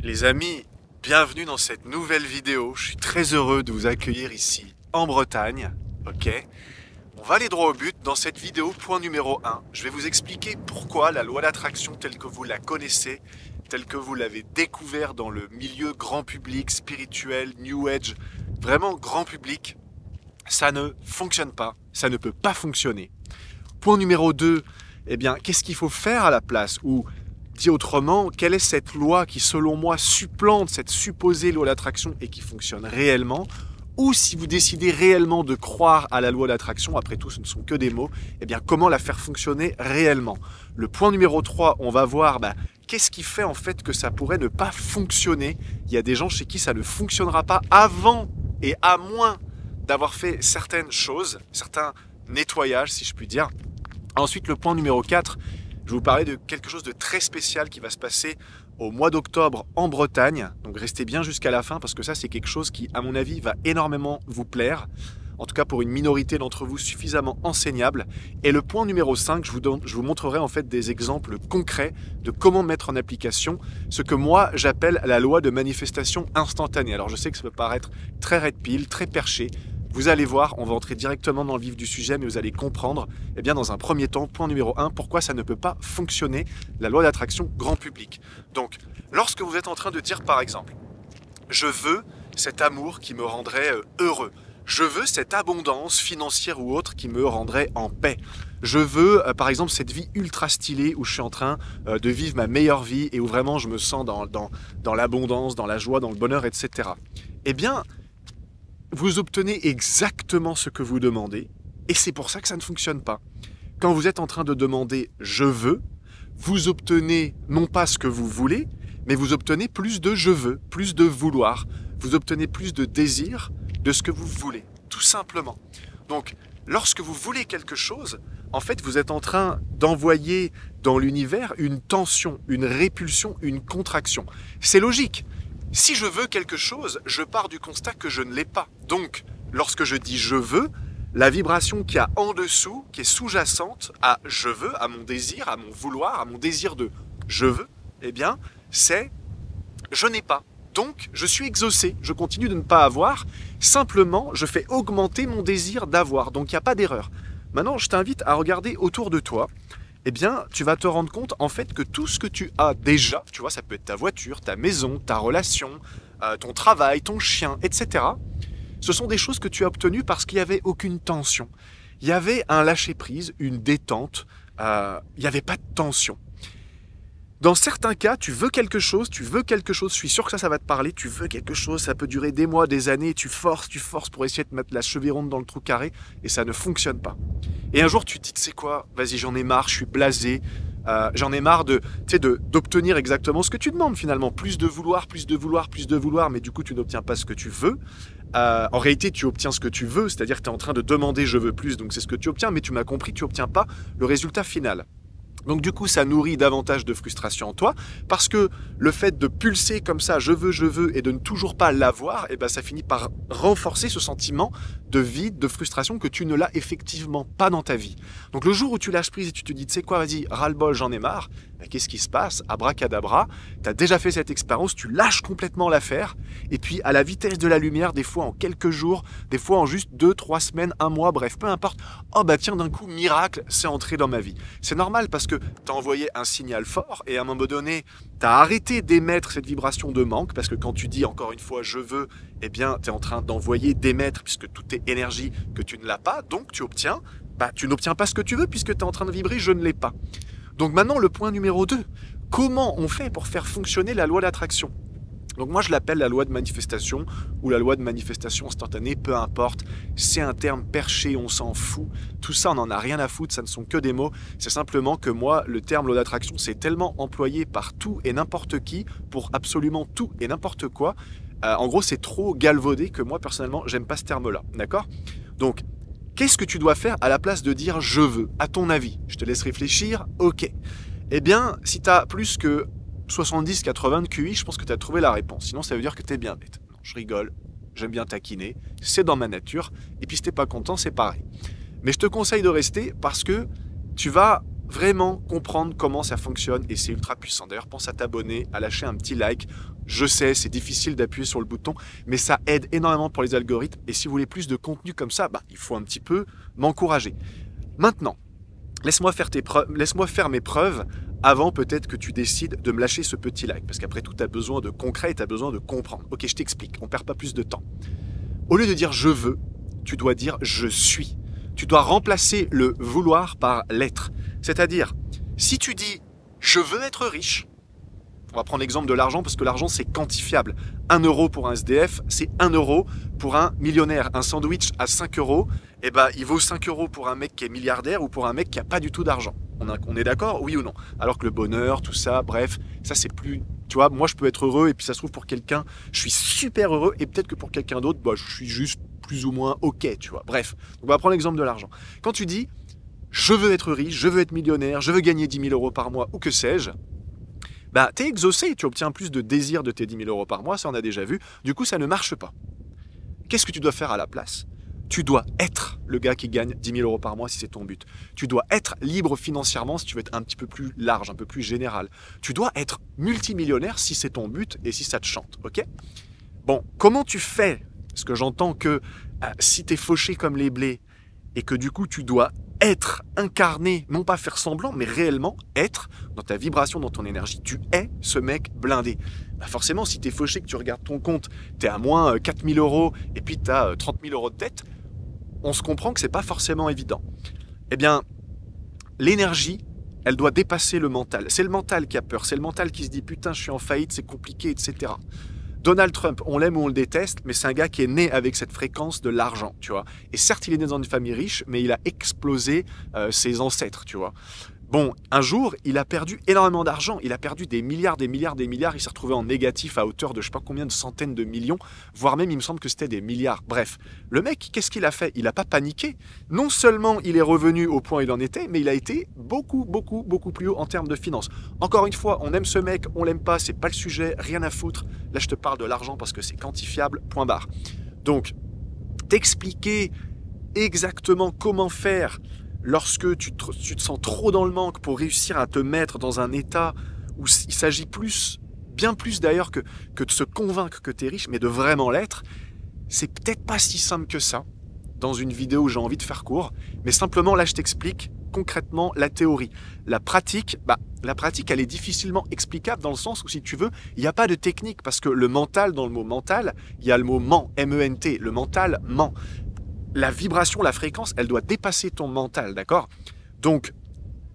Les amis, bienvenue dans cette nouvelle vidéo. Je suis très heureux de vous accueillir ici en Bretagne. Ok. On va aller droit au but. Dans cette vidéo, point numéro 1, je vais vous expliquer pourquoi la loi d'attraction telle que vous la connaissez, telle que vous l'avez découvert dans le milieu grand public, spirituel, New Age, vraiment grand public, ça ne fonctionne pas, ça ne peut pas fonctionner. Point numéro 2, eh bien, qu'est-ce qu'il faut faire à la place? Ou, dit autrement, quelle est cette loi qui, selon moi, supplante cette supposée loi d'attraction et qui fonctionne réellement? Ou si vous décidez réellement de croire à la loi d'attraction, après tout ce ne sont que des mots, eh bien comment la faire fonctionner réellement? Le point numéro 3, on va voir qu'est-ce qui fait en fait que ça pourrait ne pas fonctionner. Il y a des gens chez qui ça ne fonctionnera pas avant et à moins d'avoir fait certaines choses, certains nettoyages si je puis dire. Ensuite, le point numéro 4, je vais vous parler de quelque chose de très spécial qui va se passer au mois d'octobre en Bretagne. Donc restez bien jusqu'à la fin parce que ça c'est quelque chose qui, à mon avis, va énormément vous plaire. En tout cas pour une minorité d'entre vous suffisamment enseignable. Et le point numéro 5, je vous montrerai en fait des exemples concrets de comment mettre en application ce que moi j'appelle la loi de manifestation instantanée. Alors je sais que ça peut paraître très red pill, très perché. Vous allez voir, on va entrer directement dans le vif du sujet, mais vous allez comprendre, eh bien, dans un premier temps, point numéro 1, pourquoi ça ne peut pas fonctionner, la loi d'attraction grand public. Donc, lorsque vous êtes en train de dire, par exemple, je veux cet amour qui me rendrait heureux, je veux cette abondance financière ou autre qui me rendrait en paix, je veux, par exemple, cette vie ultra stylée où je suis en train de vivre ma meilleure vie et où vraiment je me sens dans l'abondance, dans la joie, dans le bonheur, etc. Eh bien, vous obtenez exactement ce que vous demandez, et c'est pour ça que ça ne fonctionne pas. Quand vous êtes en train de demander « je veux », vous obtenez non pas ce que vous voulez, mais vous obtenez plus de « je veux », plus de vouloir. Vous obtenez plus de désir de ce que vous voulez, tout simplement. Donc, lorsque vous voulez quelque chose, en fait, vous êtes en train d'envoyer dans l'univers une tension, une répulsion, une contraction. C'est logique. Si je veux quelque chose, je pars du constat que je ne l'ai pas. Donc, lorsque je dis « je veux », la vibration qu'il y a en dessous, qui est sous-jacente à « je veux », à mon désir, à mon vouloir, à mon désir de « je veux », eh bien, c'est « je n'ai pas ». Donc, je suis exaucé, je continue de ne pas avoir, simplement, je fais augmenter mon désir d'avoir. Donc, il n'y a pas d'erreur. Maintenant, je t'invite à regarder autour de toi. Eh bien, tu vas te rendre compte en fait que tout ce que tu as déjà, tu vois, ça peut être ta voiture, ta maison, ta relation, ton travail, ton chien, etc. Ce sont des choses que tu as obtenues parce qu'il n'y avait aucune tension. Il y avait un lâcher-prise, une détente, il n'y avait pas de tension. Dans certains cas, tu veux quelque chose, je suis sûr que ça va te parler, tu veux quelque chose, ça peut durer des mois, des années, tu forces pour essayer de mettre la cheville ronde dans le trou carré, et ça ne fonctionne pas. Et un jour, tu te dis, tu sais quoi, vas-y, j'en ai marre, je suis blasé, j'en ai marre d'obtenir exactement ce que tu demandes finalement, plus de vouloir, mais du coup, tu n'obtiens pas ce que tu veux. En réalité, tu obtiens ce que tu veux, c'est-à-dire que tu es en train de demander je veux plus, donc c'est ce que tu obtiens, mais tu m'as compris, tu n'obtiens pas le résultat final. Donc du coup, ça nourrit davantage de frustration en toi, parce que le fait de pulser comme ça, je veux, et de ne toujours pas l'avoir, eh ben, ça finit par renforcer ce sentiment de vide, de frustration que tu ne l'as effectivement pas dans ta vie. Donc le jour où tu lâches prise et tu te dis, tu sais quoi, vas-y, ras-le-bol, j'en ai marre, ben, qu'est-ce qui se passe? Abracadabra, tu as déjà fait cette expérience, tu lâches complètement l'affaire, et puis à la vitesse de la lumière, des fois en quelques jours, des fois en juste 2, 3 semaines, un mois, bref, peu importe, oh bah tiens, d'un coup, miracle, c'est entré dans ma vie. C'est normal parce que tu as envoyé un signal fort et à un moment donné, tu as arrêté d'émettre cette vibration de manque parce que quand tu dis encore une fois je veux, eh bien tu es en train d'envoyer, d'émettre puisque tout est énergie que tu ne l'as pas, donc tu obtiens, tu n'obtiens pas ce que tu veux puisque tu es en train de vibrer je ne l'ai pas. Donc maintenant le point numéro 2, comment on fait pour faire fonctionner la loi d'attraction? Donc moi je l'appelle la loi de manifestation ou la loi de manifestation instantanée, peu importe, c'est un terme perché, on s'en fout, tout ça on n'en a rien à foutre, ça ne sont que des mots, c'est simplement que moi le terme loi d'attraction c'est tellement employé par tout et n'importe qui, pour absolument tout et n'importe quoi, en gros c'est trop galvaudé que moi personnellement j'aime pas ce terme là, d'accord? Donc qu'est-ce que tu dois faire à la place de dire je veux, à ton avis? Je te laisse réfléchir, ok. Eh bien si tu as plus que 70-80 de QI, je pense que tu as trouvé la réponse. Sinon, ça veut dire que tu es bien bête. Non, je rigole, j'aime bien taquiner, c'est dans ma nature. Et puis, si t'es pas content, c'est pareil. Mais je te conseille de rester parce que tu vas vraiment comprendre comment ça fonctionne et c'est ultra puissant. D'ailleurs, pense à t'abonner, à lâcher un petit like. Je sais, c'est difficile d'appuyer sur le bouton, mais ça aide énormément pour les algorithmes. Et si vous voulez plus de contenu comme ça, il faut un petit peu m'encourager. Maintenant, laisse-moi faire mes preuves avant peut-être que tu décides de me lâcher ce petit like. Parce qu'après tout, tu as besoin de concret et tu as besoin de comprendre. Ok, je t'explique, on ne perd pas plus de temps. Au lieu de dire je veux, tu dois dire je suis. Tu dois remplacer le vouloir par l'être. C'est-à-dire, si tu dis je veux être riche, on va prendre l'exemple de l'argent parce que l'argent c'est quantifiable. 1 euro pour un SDF, c'est 1 euro pour un millionnaire. Un sandwich à 5 euros, il vaut 5 euros pour un mec qui est milliardaire ou pour un mec qui n'a pas du tout d'argent. On est d'accord, oui ou non? Alors que le bonheur, tout ça, bref, ça c'est plus... Tu vois, moi je peux être heureux et puis ça se trouve pour quelqu'un, je suis super heureux et peut-être que pour quelqu'un d'autre, je suis juste plus ou moins ok, tu vois. Bref, on va prendre l'exemple de l'argent. Quand tu dis je veux être riche, je veux être millionnaire, je veux gagner 10 000 euros par mois ou que sais-je, t'es exaucé, tu obtiens plus de désir de tes 10 000 euros par mois, ça on a déjà vu, du coup ça ne marche pas. Qu'est-ce que tu dois faire à la place? Tu dois être le gars qui gagne 10 000 euros par mois si c'est ton but. Tu dois être libre financièrement si tu veux être un petit peu plus large, un peu plus général. Tu dois être multimillionnaire si c'est ton but et si ça te chante, ok? Bon, comment tu fais? Parce que j'entends que si t'es fauché comme les blés et que du coup tu dois être incarné, non pas faire semblant, mais réellement être dans ta vibration, dans ton énergie. Tu es ce mec blindé. Forcément, si t'es fauché, que tu regardes ton compte, t'es à moins 4 000 euros et puis t'as 30 000 euros de dette, on se comprend que c'est pas forcément évident. Eh bien, l'énergie, elle doit dépasser le mental. C'est le mental qui a peur, c'est le mental qui se dit « Putain, je suis en faillite, c'est compliqué, etc. » Donald Trump, on l'aime ou on le déteste, mais c'est un gars qui est né avec cette fréquence de l'argent, tu vois. Et certes, il est né dans une famille riche, mais il a explosé ses ancêtres, tu vois. Bon, un jour, il a perdu énormément d'argent. Il a perdu des milliards, des milliards, des milliards. Il s'est retrouvé en négatif à hauteur de je sais pas combien de centaines de millions, voire même, il me semble que c'était des milliards. Bref, le mec, qu'est-ce qu'il a fait? Il n'a pas paniqué. Non seulement il est revenu au point où il en était, mais il a été beaucoup, beaucoup, beaucoup plus haut en termes de finances. Encore une fois, on aime ce mec, on l'aime pas, c'est pas le sujet, rien à foutre. Là, je te parle de l'argent parce que c'est quantifiable, point barre. Donc, t'expliquer exactement comment faire lorsque tu te sens trop dans le manque pour réussir à te mettre dans un état où il s'agit bien plus d'ailleurs que de se convaincre que tu es riche, mais de vraiment l'être, c'est peut-être pas si simple que ça dans une vidéo où j'ai envie de faire court, mais simplement là je t'explique concrètement la théorie. La pratique, elle est difficilement explicable dans le sens où si tu veux, il n'y a pas de technique parce que le mental, dans le mot mental, il y a le mot ment, M-E-N-T, le mental ment. La vibration, la fréquence, elle doit dépasser ton mental, d'accord? Donc,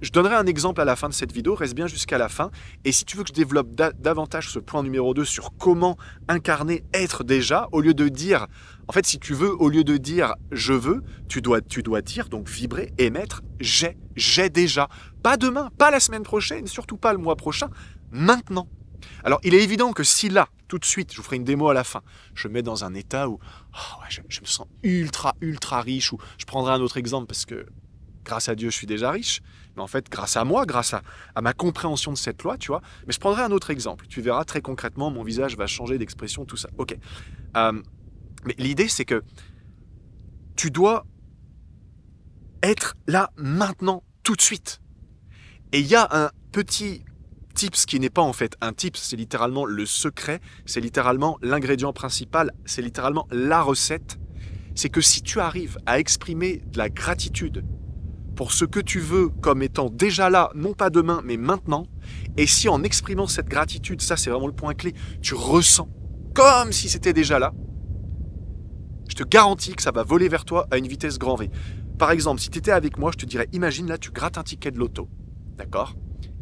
je donnerai un exemple à la fin de cette vidéo, reste bien jusqu'à la fin. Et si tu veux que je développe davantage ce point numéro 2 sur comment incarner, être déjà, au lieu de dire, en fait, si tu veux, au lieu de dire « je veux », tu dois dire, donc vibrer, émettre « j'ai déjà ». Pas demain, pas la semaine prochaine, surtout pas le mois prochain, maintenant. Alors, il est évident que si là, tout de suite, je vous ferai une démo à la fin, je me mets dans un état où je me sens ultra, ultra riche, ou je prendrai un autre exemple parce que grâce à Dieu, je suis déjà riche, mais en fait, grâce à moi, grâce à ma compréhension de cette loi, tu vois, mais je prendrai un autre exemple. Tu verras très concrètement, mon visage va changer d'expression, tout ça. Ok. Mais l'idée, c'est que tu dois être là, maintenant, tout de suite. Et il y a un petit tips qui n'est pas en fait un tips, c'est littéralement le secret, c'est littéralement l'ingrédient principal, c'est littéralement la recette. C'est que si tu arrives à exprimer de la gratitude pour ce que tu veux comme étant déjà là, non pas demain, mais maintenant, et si en exprimant cette gratitude, ça c'est vraiment le point clé, tu ressens comme si c'était déjà là, je te garantis que ça va voler vers toi à une vitesse grand V. Par exemple, si tu étais avec moi, je te dirais, imagine là, tu grattes un ticket de loto, d'accord?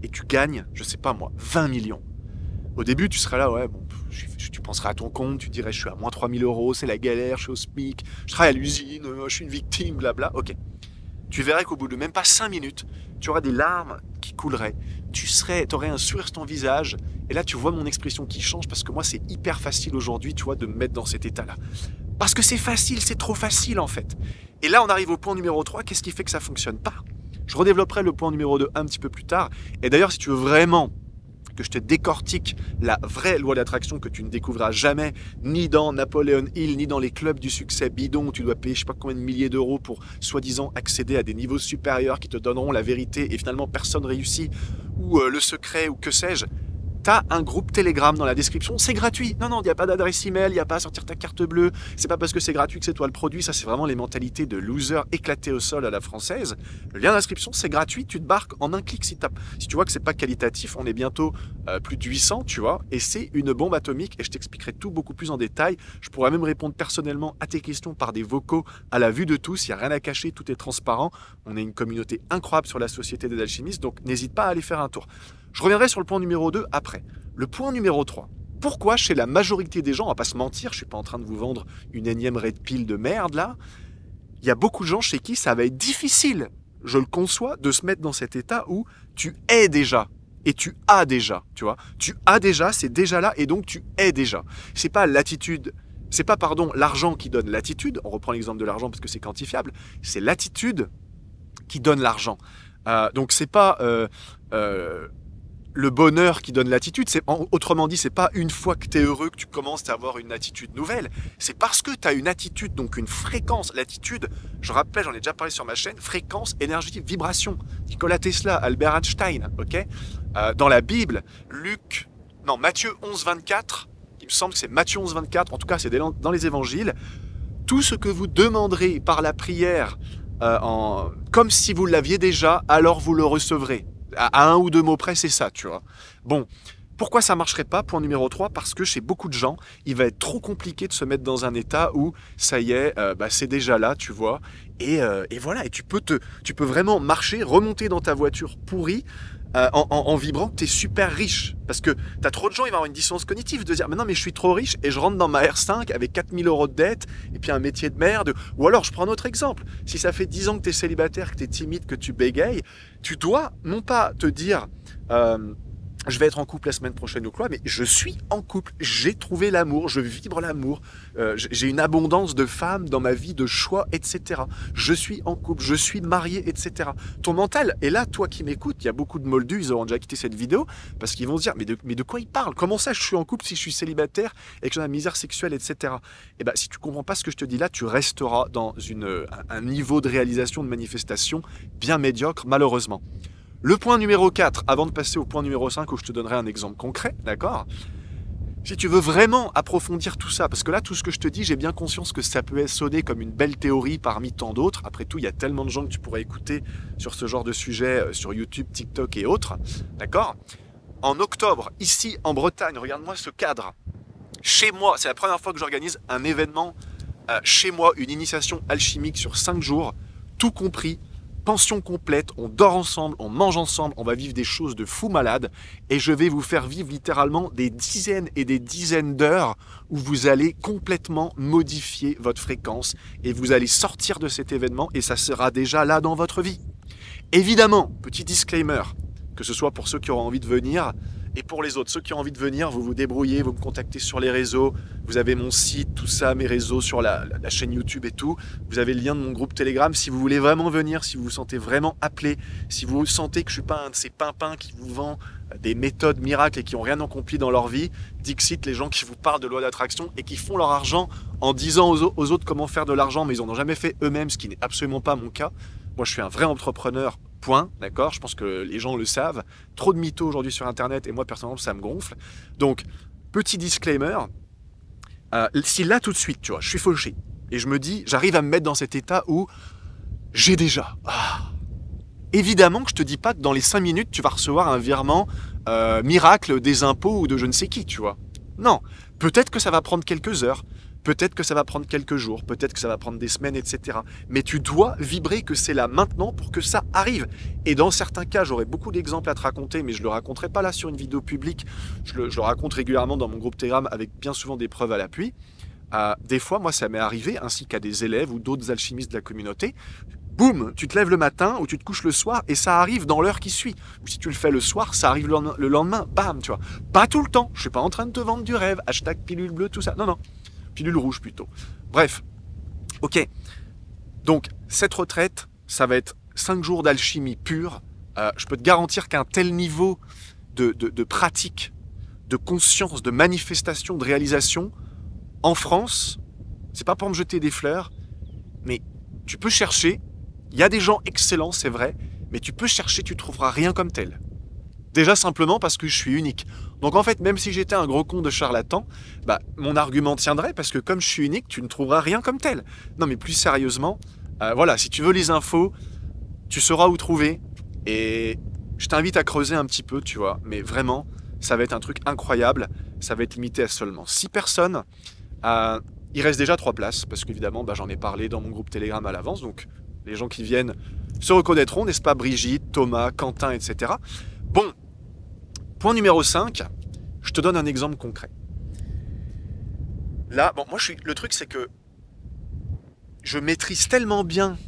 Et tu gagnes, je sais pas moi, 20 millions. Au début, tu serais là, ouais, bon, tu penserais à ton compte, tu dirais, je suis à moins 3 000 euros, c'est la galère, je suis au SMIC, je travaille à l'usine, je suis une victime, blabla, ok. Tu verrais qu'au bout de même pas 5 minutes, tu auras des larmes qui couleraient, tu aurais un sourire sur ton visage, et là, tu vois mon expression qui change, parce que moi, c'est hyper facile aujourd'hui, tu vois, de me mettre dans cet état-là. Parce que c'est facile, c'est trop facile, en fait. Et là, on arrive au point numéro 3, qu'est-ce qui fait que ça fonctionne pas? Je redévelopperai le point numéro 2 un petit peu plus tard. Et d'ailleurs, si tu veux vraiment que je te décortique la vraie loi d'attraction que tu ne découvriras jamais, ni dans Napoleon Hill, ni dans les clubs du succès bidon où tu dois payer je sais pas combien de milliers d'euros pour soi-disant accéder à des niveaux supérieurs qui te donneront la vérité et finalement personne réussit, ou le secret, ou que sais-je. T'as un groupe Telegram dans la description, c'est gratuit. Non, il n'y a pas d'adresse email, il n'y a pas à sortir ta carte bleue. C'est pas parce que c'est gratuit que c'est toi le produit. Ça, c'est vraiment les mentalités de losers éclatés au sol à la française. Le lien d'inscription, c'est gratuit. Tu te barques en un clic si tu vois que c'est pas qualitatif. On est bientôt plus de 800, tu vois. Et c'est une bombe atomique. Et je t'expliquerai tout beaucoup plus en détail. Je pourrais même répondre personnellement à tes questions par des vocaux à la vue de tous. Il n'y a rien à cacher, tout est transparent. On est une communauté incroyable sur la Société des alchimistes. Donc, n'hésite pas à aller faire un tour. Je reviendrai sur le point numéro 2 après. Le point numéro 3. Pourquoi chez la majorité des gens, on va pas se mentir, je suis pas en train de vous vendre une énième red pill de merde là, il y a beaucoup de gens chez qui ça va être difficile, je le conçois, de se mettre dans cet état où tu es déjà et tu as déjà, tu vois. Tu as déjà, c'est déjà là et donc tu es déjà. C'est pas l'attitude, c'est pas l'argent qui donne l'attitude, on reprend l'exemple de l'argent parce que c'est quantifiable, c'est l'attitude qui donne l'argent. Donc c'est pas le bonheur qui donne l'attitude, autrement dit, c'est pas une fois que tu es heureux que tu commences à avoir une attitude nouvelle, c'est parce que tu as une attitude, donc une fréquence. L'attitude, je rappelle, j'en ai déjà parlé sur ma chaîne, fréquence, énergie, vibration. Nikola Tesla, Albert Einstein, ok. Dans la Bible, Matthieu 11, 24, il me semble que c'est Matthieu 11, 24, en tout cas c'est dans les évangiles, tout ce que vous demanderez par la prière, comme si vous l'aviez déjà, alors vous le recevrez. À un ou deux mots près, c'est ça, tu vois. Bon, pourquoi ça marcherait pas? Point numéro 3, parce que chez beaucoup de gens, il va être trop compliqué de se mettre dans un état où, ça y est, c'est déjà là, tu vois. Et voilà, et tu peux vraiment marcher, remonter dans ta voiture pourrie, en vibrant que tu es super riche. Parce que tu as trop de gens, ils vont avoir une dissonance cognitive de dire mais non, mais je suis trop riche et je rentre dans ma R5 avec 4000 € de dette et puis un métier de merde. Ou alors, je prends un autre exemple. Si ça fait 10 ans que tu es célibataire, que tu es timide, que tu bégayes, tu dois non pas te dire je vais être en couple la semaine prochaine ou quoi, mais je suis en couple, j'ai trouvé l'amour, je vibre l'amour, j'ai une abondance de femmes dans ma vie, de choix, etc. Je suis en couple, je suis marié, etc. Ton mental, et là, toi qui m'écoutes, il y a beaucoup de moldus, ils auront déjà quitté cette vidéo, parce qu'ils vont se dire, mais de quoi ils parlent? Comment ça, je suis en couple si je suis célibataire et que j'ai la misère sexuelle, etc. Et bien, si tu comprends pas ce que je te dis là, tu resteras dans un niveau de réalisation, de manifestation bien médiocre, malheureusement. Le point numéro 4, avant de passer au point numéro 5 où je te donnerai un exemple concret, d'accord? Si tu veux vraiment approfondir tout ça, parce que là, tout ce que je te dis, j'ai bien conscience que ça peut sonner comme une belle théorie parmi tant d'autres. Après tout, il y a tellement de gens que tu pourrais écouter sur ce genre de sujet, sur YouTube, TikTok et autres, d'accord? En octobre, ici en Bretagne, regarde-moi ce cadre. Chez moi, c'est la première fois que j'organise un événement chez moi, une initiation alchimique sur 5 jours, tout compris. Pension complète, on dort ensemble, on mange ensemble, on va vivre des choses de fou malade et je vais vous faire vivre littéralement des dizaines et des dizaines d'heures où vous allez complètement modifier votre fréquence et vous allez sortir de cet événement et ça sera déjà là dans votre vie. Évidemment, petit disclaimer, que ce soit pour ceux qui auront envie de venir et pour les autres, ceux qui ont envie de venir, vous vous débrouillez, vous me contactez sur les réseaux, vous avez mon site, tout ça, mes réseaux sur la chaîne YouTube et tout. Vous avez le lien de mon groupe Telegram. Si vous voulez vraiment venir, si vous vous sentez vraiment appelé, si vous sentez que je ne suis pas un de ces pimpins qui vous vend des méthodes miracles et qui n'ont rien accompli dans leur vie, Dixit, les gens qui vous parlent de loi d'attraction et qui font leur argent en disant aux autres comment faire de l'argent, mais ils n'en ont jamais fait eux-mêmes, ce qui n'est absolument pas mon cas. Moi, je suis un vrai entrepreneur. Point, d'accord? Je pense que les gens le savent. Trop de mythos aujourd'hui sur Internet et moi, personnellement, ça me gonfle. Donc, petit disclaimer, si là, tout de suite, tu vois, je suis fauché et je me dis, j'arrive à me mettre dans cet état où j'ai déjà... Évidemment que je te dis pas que dans les 5 minutes, tu vas recevoir un virement miracle des impôts ou de je ne sais qui, tu vois. Non, peut-être que ça va prendre quelques heures. Peut-être que ça va prendre quelques jours, peut-être que ça va prendre des semaines, etc. Mais tu dois vibrer que c'est là maintenant pour que ça arrive. Et dans certains cas, j'aurais beaucoup d'exemples à te raconter, mais je ne le raconterai pas là sur une vidéo publique. Je le raconte régulièrement dans mon groupe Telegram avec bien souvent des preuves à l'appui. Des fois, moi, ça m'est arrivé, ainsi qu'à des élèves ou d'autres alchimistes de la communauté. Boum, tu te lèves le matin ou tu te couches le soir et ça arrive dans l'heure qui suit. Ou si tu le fais le soir, ça arrive le lendemain. Bam, tu vois. Pas tout le temps. Je ne suis pas en train de te vendre du rêve. Hashtag pilule bleue, tout ça. Non, non. Pilule rouge plutôt. Bref, ok. Donc, cette retraite, ça va être 5 jours d'alchimie pure. Je peux te garantir qu'un tel niveau de pratique, de conscience, de manifestation, de réalisation en France. C'est pas pour me jeter des fleurs, mais tu peux chercher. Il y a des gens excellents, c'est vrai, mais tu peux chercher, tu trouveras rien comme tel. Déjà simplement parce que je suis unique. Donc en fait, même si j'étais un gros con de charlatan, bah, mon argument tiendrait parce que comme je suis unique, tu ne trouveras rien comme tel. Non mais plus sérieusement, voilà, si tu veux les infos, tu sauras où trouver. Et je t'invite à creuser un petit peu, tu vois. Mais vraiment, ça va être un truc incroyable. Ça va être limité à seulement 6 personnes. Il reste déjà 3 places parce qu'évidemment, bah, j'en ai parlé dans mon groupe Telegram à l'avance. Donc les gens qui viennent se reconnaîtront, n'est-ce pas, Brigitte, Thomas, Quentin, etc. Bon, point numéro 5, je te donne un exemple concret. Là, bon, moi, le truc, c'est que je maîtrise tellement bien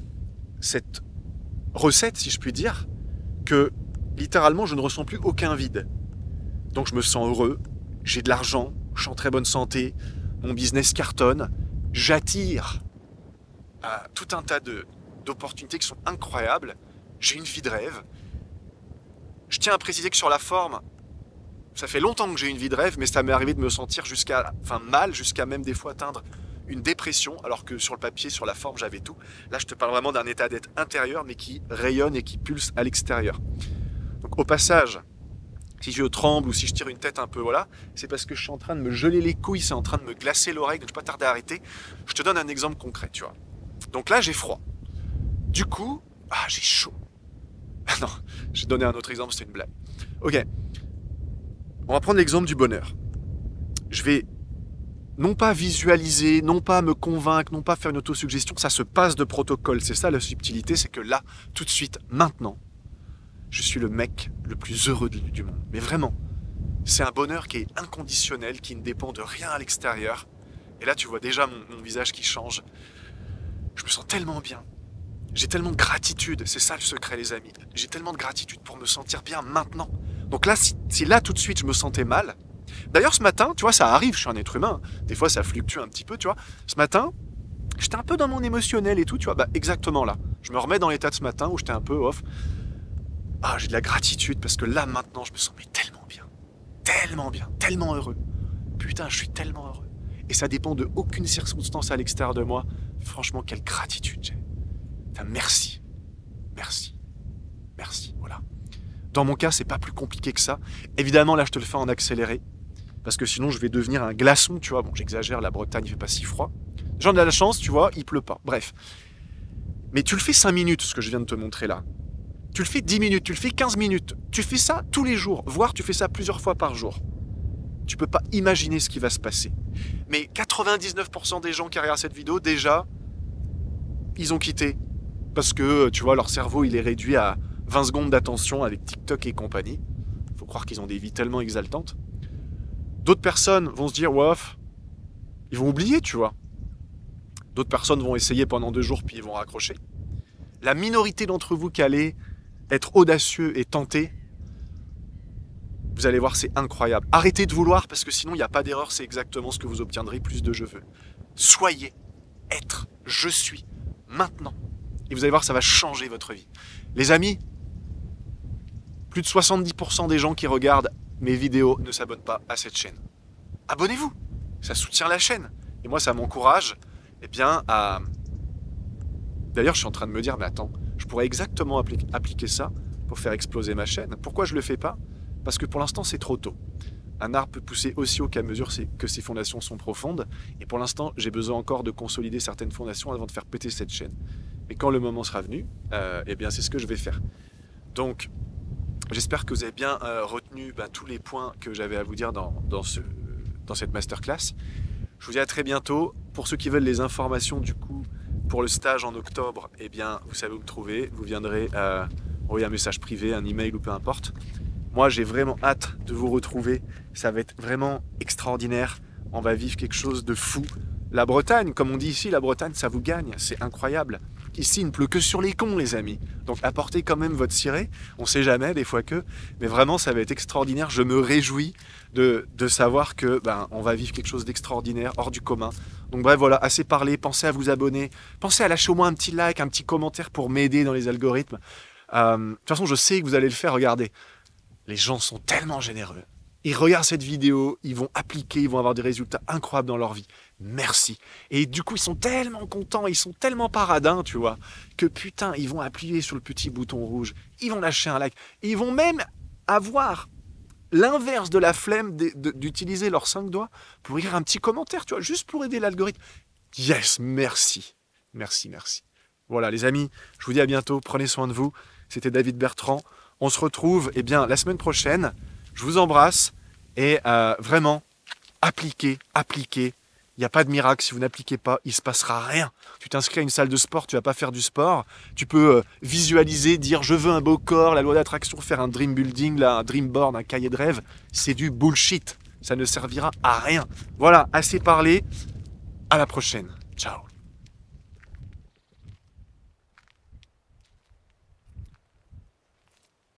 cette recette, si je puis dire, que littéralement, je ne ressens plus aucun vide. Donc, je me sens heureux, j'ai de l'argent, je suis en très bonne santé, mon business cartonne, j'attire tout un tas d'opportunités qui sont incroyables, j'ai une vie de rêve. Je tiens à préciser que sur la forme, ça fait longtemps que j'ai une vie de rêve, mais ça m'est arrivé de me sentir mal, jusqu'à même des fois atteindre une dépression, alors que sur le papier, sur la forme, j'avais tout. Là, je te parle vraiment d'un état d'être intérieur, mais qui rayonne et qui pulse à l'extérieur. Donc au passage, si je tremble ou si je tire une tête un peu, voilà, c'est parce que je suis en train de me geler les couilles, c'est en train de me glacer l'oreille, donc je ne vais pas tarder à arrêter. Je te donne un exemple concret, tu vois. Donc là, j'ai froid. Du coup, j'ai chaud. Non, j'ai donné un autre exemple, c'était une blague. Ok, on va prendre l'exemple du bonheur. Je vais non pas visualiser, non pas me convaincre, non pas faire une autosuggestion, ça se passe de protocole. C'est ça la subtilité, c'est que là, tout de suite, maintenant, je suis le mec le plus heureux du monde. Mais vraiment, c'est un bonheur qui est inconditionnel, qui ne dépend de rien à l'extérieur. Et là, tu vois déjà mon visage qui change. Je me sens tellement bien. J'ai tellement de gratitude, c'est ça le secret les amis. J'ai tellement de gratitude pour me sentir bien maintenant. Donc là, si là tout de suite je me sentais mal, d'ailleurs ce matin, tu vois, ça arrive, je suis un être humain, des fois ça fluctue un petit peu, tu vois. Ce matin, j'étais un peu dans mon émotionnel et tout, tu vois, bah exactement là. Je me remets dans l'état de ce matin où j'étais un peu off. J'ai de la gratitude parce que là maintenant je me sens mais tellement bien, tellement heureux. Putain, je suis tellement heureux. Et ça dépend de aucune circonstance à l'extérieur de moi. Franchement, quelle gratitude j'ai. Merci, voilà. Dans mon cas, c'est pas plus compliqué que ça. Évidemment, là, je te le fais en accéléré, parce que sinon, je vais devenir un glaçon, tu vois. Bon, j'exagère, la Bretagne, il fait pas si froid. J'en ai la chance, tu vois, il pleut pas. Bref. Mais tu le fais 5 minutes, ce que je viens de te montrer là. Tu le fais 10 minutes, tu le fais 15 minutes. Tu fais ça tous les jours, voire tu fais ça plusieurs fois par jour. Tu peux pas imaginer ce qui va se passer. Mais 99% des gens qui regardent cette vidéo, déjà, ils ont quitté. Parce que, tu vois, leur cerveau, il est réduit à 20 secondes d'attention avec TikTok et compagnie. Faut croire qu'ils ont des vies tellement exaltantes. D'autres personnes vont se dire, waf, ils vont oublier, tu vois. D'autres personnes vont essayer pendant 2 jours, puis ils vont raccrocher. La minorité d'entre vous qui allez être audacieux et tenter, vous allez voir, c'est incroyable. Arrêtez de vouloir, parce que sinon, il n'y a pas d'erreur, c'est exactement ce que vous obtiendrez, plus de je veux. Soyez, être, je suis, maintenant. Et vous allez voir, ça va changer votre vie. Les amis, plus de 70% des gens qui regardent mes vidéos ne s'abonnent pas à cette chaîne. Abonnez-vous, ça soutient la chaîne. Et moi, ça m'encourage à... D'ailleurs, je suis en train de me dire, mais attends, je pourrais exactement appliquer ça pour faire exploser ma chaîne. Pourquoi je ne le fais pas? Parce que pour l'instant, c'est trop tôt. Un arbre peut pousser aussi haut qu'à mesure que ses fondations sont profondes. Et pour l'instant, j'ai besoin encore de consolider certaines fondations avant de faire péter cette chaîne. Et quand le moment sera venu, c'est ce que je vais faire. Donc, j'espère que vous avez bien retenu tous les points que j'avais à vous dire dans cette masterclass. Je vous dis à très bientôt. Pour ceux qui veulent les informations du coup pour le stage en octobre, vous savez où me trouver. Vous viendrez envoyer un message privé, un email ou peu importe. Moi, j'ai vraiment hâte de vous retrouver. Ça va être vraiment extraordinaire. On va vivre quelque chose de fou. La Bretagne, comme on dit ici, la Bretagne, ça vous gagne. C'est incroyable. Ici, il ne pleut que sur les cons, les amis. Donc, apportez quand même votre ciré. On ne sait jamais, des fois que. Mais vraiment, ça va être extraordinaire. Je me réjouis de savoir que on va vivre quelque chose d'extraordinaire, hors du commun. Donc, bref, voilà, assez parlé. Pensez à vous abonner. Pensez à lâcher au moins un petit like, un petit commentaire pour m'aider dans les algorithmes. De toute façon, je sais que vous allez le faire. Regardez. Les gens sont tellement généreux. Ils regardent cette vidéo, ils vont appliquer, ils vont avoir des résultats incroyables dans leur vie. Merci. Et du coup, ils sont tellement contents, ils sont tellement paradins, tu vois, que putain, ils vont appuyer sur le petit bouton rouge, ils vont lâcher un like, ils vont même avoir l'inverse de la flemme d'utiliser leurs 5 doigts pour écrire un petit commentaire, tu vois, juste pour aider l'algorithme. Yes, merci. Merci, merci. Voilà, les amis, je vous dis à bientôt, prenez soin de vous. C'était David Bertrand. On se retrouve la semaine prochaine. Je vous embrasse et vraiment, appliquez. Il n'y a pas de miracle. Si vous n'appliquez pas, il ne se passera rien. Tu t'inscris à une salle de sport, tu ne vas pas faire du sport. Tu peux visualiser, dire je veux un beau corps, la loi d'attraction, faire un dream building, là, un dream board, un cahier de rêve. C'est du bullshit. Ça ne servira à rien. Voilà, assez parlé. À la prochaine. Ciao.